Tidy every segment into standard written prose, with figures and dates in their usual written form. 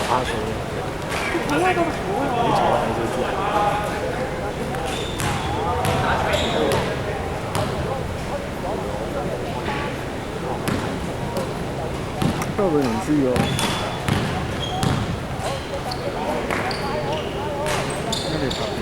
打水。睇下都好啊。你坐喺度知。都會唔輸喎。跟住特別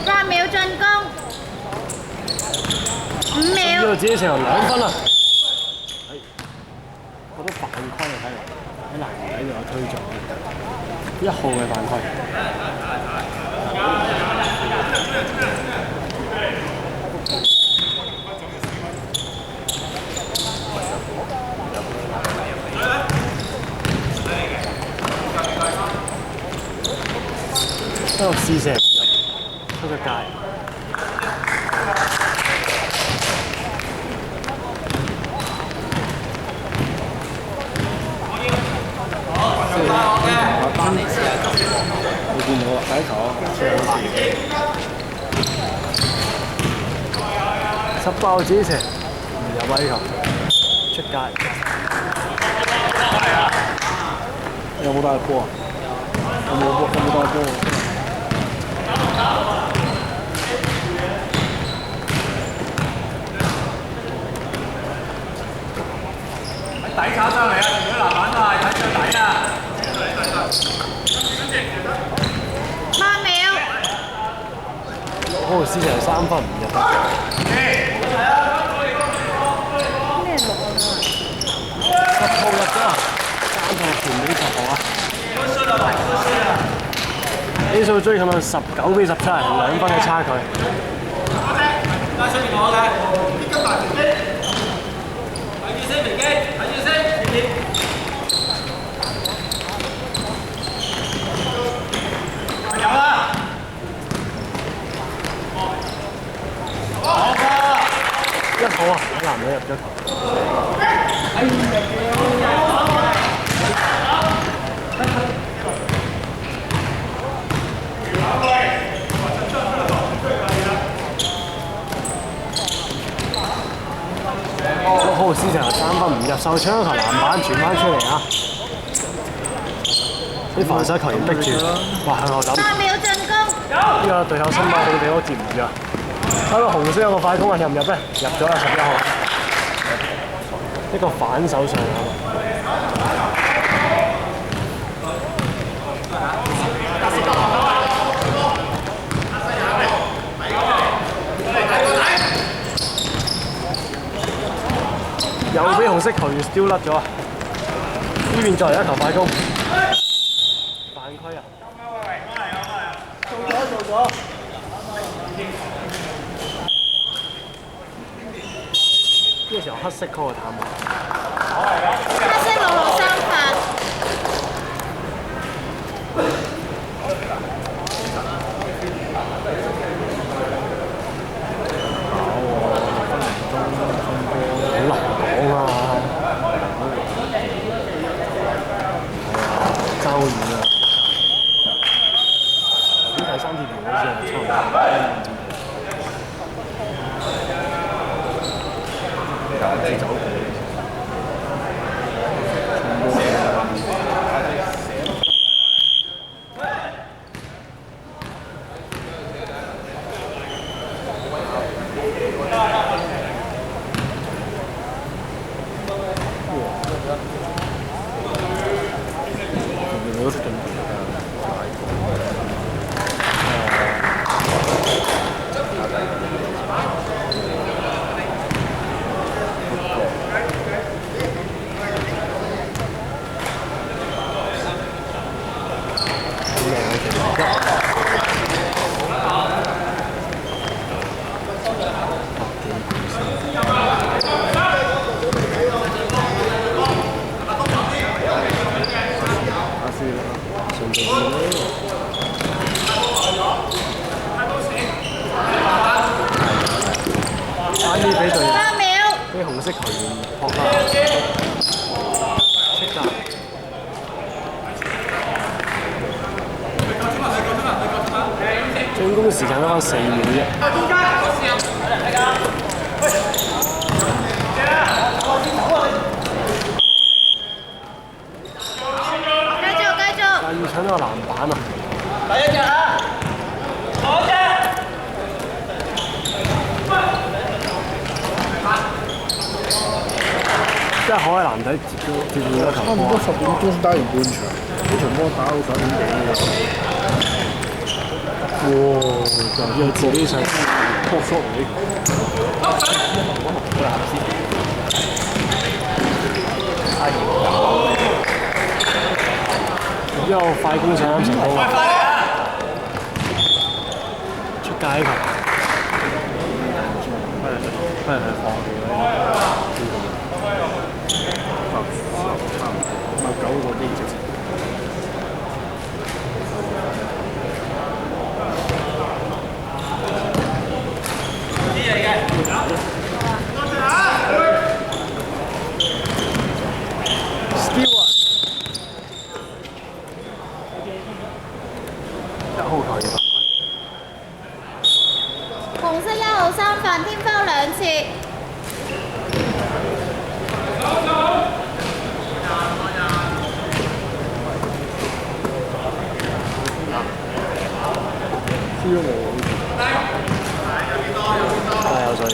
8秒進攻，5呢秒。個自己成2分啦。覺得犯規啊！睇嚟喺籃底度有推進，1號嘅犯規。一個試射唔入，出咗界。你見到啦，第一球18號自己射，唔入位球，出界。有冇帶波啊？有冇帶波？底炒上嚟啊！如果籃板都係睇最底啊8秒。6號試射3分唔入。咩6啊？ 10號入咗啊！3號傳俾10號啊！比數追近到19比17，2分嘅差距。1號啊！喺籃底入咗球。6號試射3分唔入，受搶球籃板傳翻出嚟啊！啲防守球員逼住，哇向後抌。8秒進攻。呢個隊友新馬好地方接唔住啊！睇個紅色有個快攻啊，入唔入咧？入咗啦，11號。一個反手上啊！又俾紅色球員丟甩咗啊！呢邊再嚟一球快攻，犯規啊！做咗。呢個時候黑色 call 嘅淡化。黑色6號3發。好難講啊！爭好遠啊！頭先第3節完好似係差唔多。走8秒。俾紅色球員撲啦，出界。進攻時間得翻4秒啫。繼續。但要搶到個籃板啊！第一隻啊！好隻！即係海南仔接住個球差唔多10點鐘打完半場，呢場波打到11點幾哇！就要自己上撲縮嚟。之後快攻上啱成功，出界球，係放19個啲直情。Steal 啊！1號球要紅色1號3犯添foul2次。輸咗我。係啊，所以。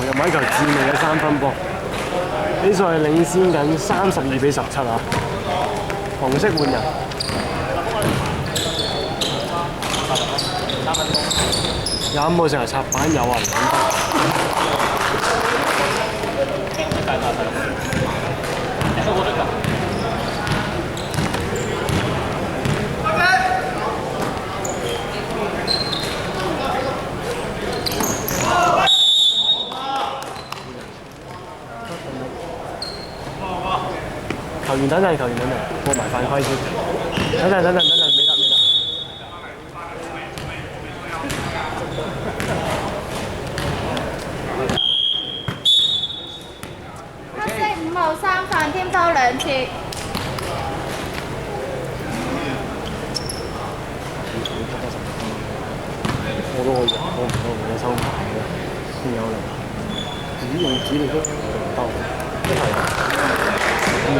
入埋球致命嘅3分波，比賽係領先緊32比17啊！紅色換人，25號成日插板有啊，唔揾球員等陣，過埋犯規先。等陣，未得。黑色5號3犯添foul2次。我都可以入，我唔到我收牌嘅，先有嚟。自己用紙你都唔得，一係咁樣。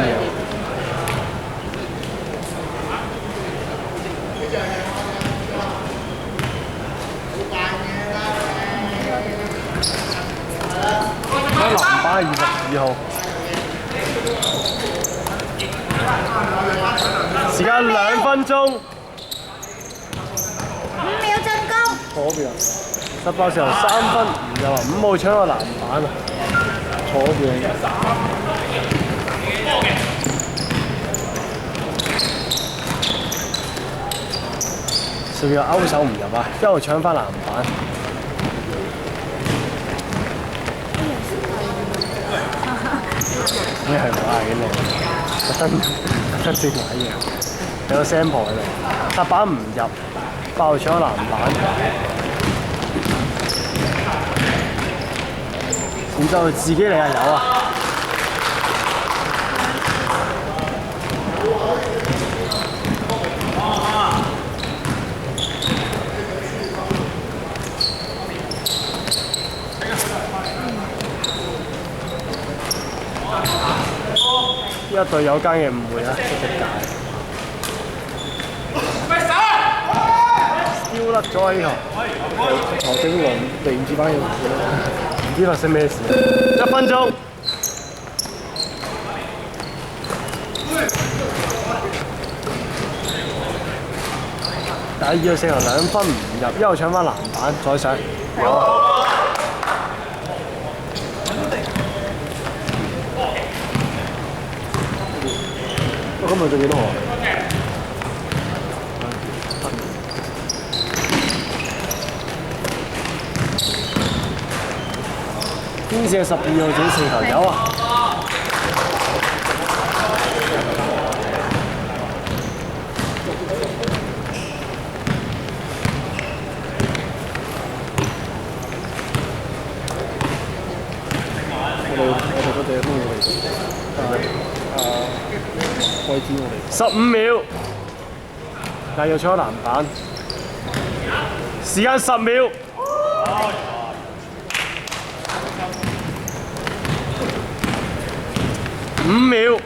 籃板係22號，時間2分鐘。5秒進攻。左邊18時候3分，又話5號搶個籃板啊！左邊。仲要勾手唔入啊！一路搶翻籃板。咩係話嘅你？特登先買嘢，有個 sample 喺度，踏板唔入，爆搶籃板，然之後自己嚟啊有啊！一隊友間嘅誤會啊，出隻界。丟甩咗啊！呢球，何景麟地唔知班嘢唔知發生咩事。1分鐘。第二個4球2分唔入，一路搶翻籃板，再上。今日做幾多號？天使嘅12號仔四球有啊！我哋嗰隻都我嚟嘅，開支我哋。15秒，但係要搶籃板，時間10秒。5秒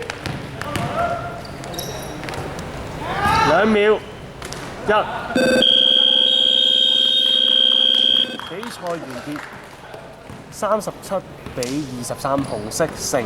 ，2秒，1。比賽完結，37-23，紅色勝。